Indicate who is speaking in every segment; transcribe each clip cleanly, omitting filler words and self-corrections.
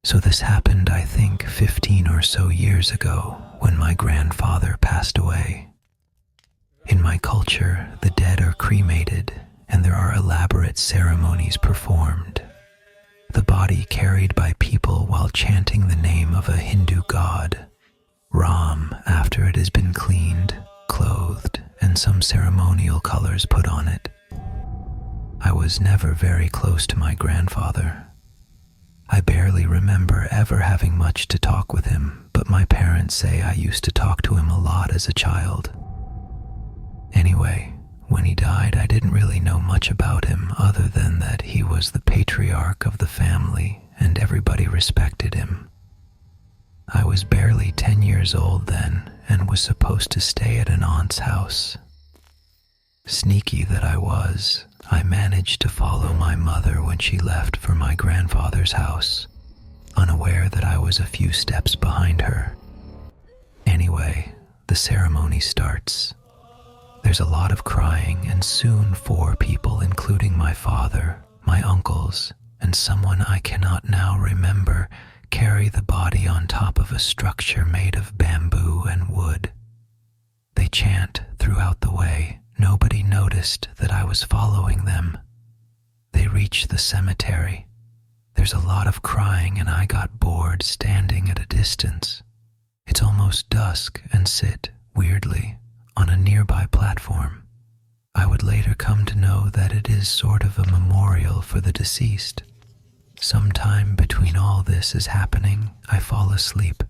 Speaker 1: So this happened, I think, 15 or so years ago when my grandfather passed away. In my culture, the dead are cremated and there are elaborate ceremonies performed. The body carried by people while chanting the name of a Hindu god, Ram, after it has been cleaned, clothed, and some ceremonial colors put on it. I was never very close to my grandfather. I barely remember ever having much to talk with him, but my parents say I used to talk to him a lot as a child. Anyway, when he died, I didn't really know much about him other than that he was the patriarch of the family and everybody respected him. I was barely 10 years old then and was supposed to stay at an aunt's house. Sneaky that I was, I managed to follow my mother when she left for my grandfather's house, unaware that I was a few steps behind her. Anyway, the ceremony starts. There's a lot of crying, and soon 4 people, including my father, my uncles, and someone I cannot now remember, carry the body on top of a structure made of bamboo and wood. They chant throughout the way. Nobody noticed that I was following them. They reach the cemetery. There's a lot of crying and I got bored standing at a distance. It's almost dusk and sit, weirdly, on a nearby platform. I would later come to know that it is sort of a memorial for the deceased. Sometime between all this is happening, I fall asleep.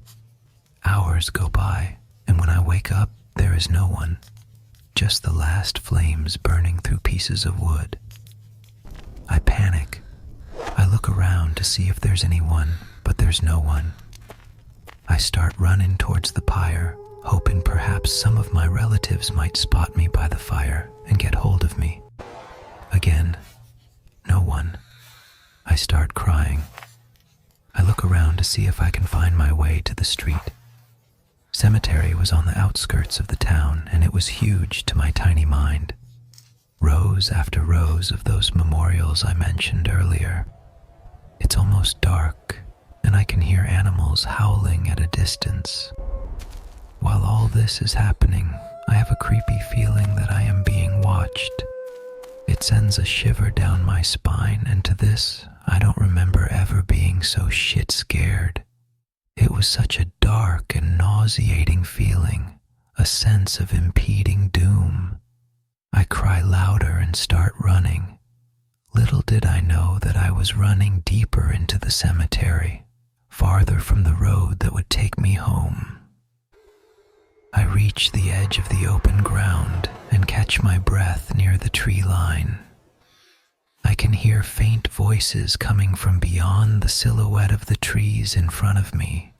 Speaker 1: Hours go by, and when I wake up, there is no one. Just the last flames burning through pieces of wood. I panic. I look around to see if there's anyone, but there's no one. I start running towards the pyre, hoping perhaps some of my relatives might spot me by the fire and get hold of me. Again, no one. I start crying. I look around to see if I can find my way to the street. Cemetery was on the outskirts of the town, and it was huge to my tiny mind. Rows after rows of those memorials I mentioned earlier. It's almost dark, and I can hear animals howling at a distance. While all this is happening, I have a creepy feeling that I am being watched. It sends a shiver down my spine, and to this, I don't remember ever being so shit scared. It was such a dark and nauseating feeling, a sense of impending doom. I cry louder and start running. Little did I know that I was running deeper into the cemetery, farther from the road that would take me home. I reach the edge of the open ground and catch my breath near the tree line. I can hear faint voices coming from beyond the silhouette of the trees in front of me.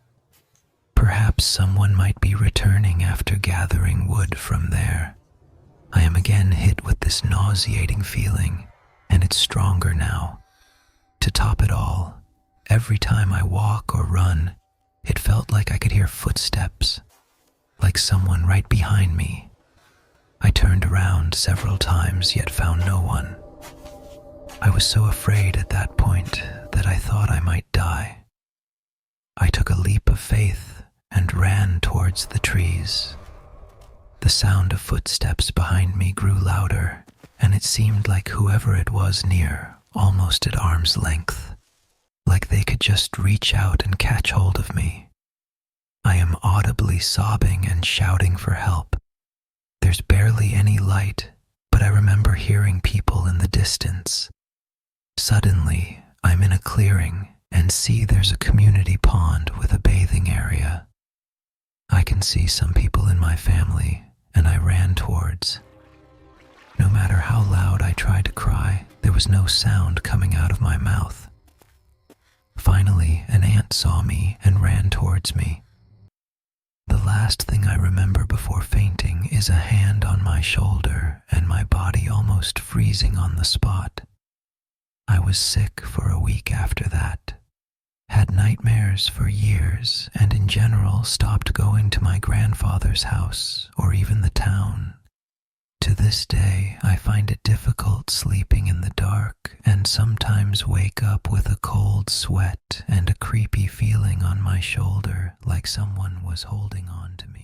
Speaker 1: Perhaps someone might be returning after gathering wood from there. I am again hit with this nauseating feeling, and it's stronger now. To top it all, every time I walk or run, it felt like I could hear footsteps, like someone right behind me. I turned around several times yet found no one. I was so afraid at that point that I thought I might die. I took a leap of faith and ran towards the trees. The sound of footsteps behind me grew louder, and it seemed like whoever it was near, almost at arm's length, like they could just reach out and catch hold of me. I am audibly sobbing and shouting for help. There's barely any light, but I remember hearing people in the distance. Suddenly, I'm in a clearing and see there's a community pond with a bathing area. I can see some people in my family, and I ran towards. No matter how loud I tried to cry, there was no sound coming out of my mouth. Finally, an aunt saw me and ran towards me. The last thing I remember before fainting is a hand on my shoulder and my body almost freezing on the spot. I was sick for a week after that, had nightmares for years, and in general stopped going to my grandfather's house or even the town. To this day, I find it difficult sleeping in the dark and sometimes wake up with a cold sweat and a creepy on my shoulder like someone was holding on to me.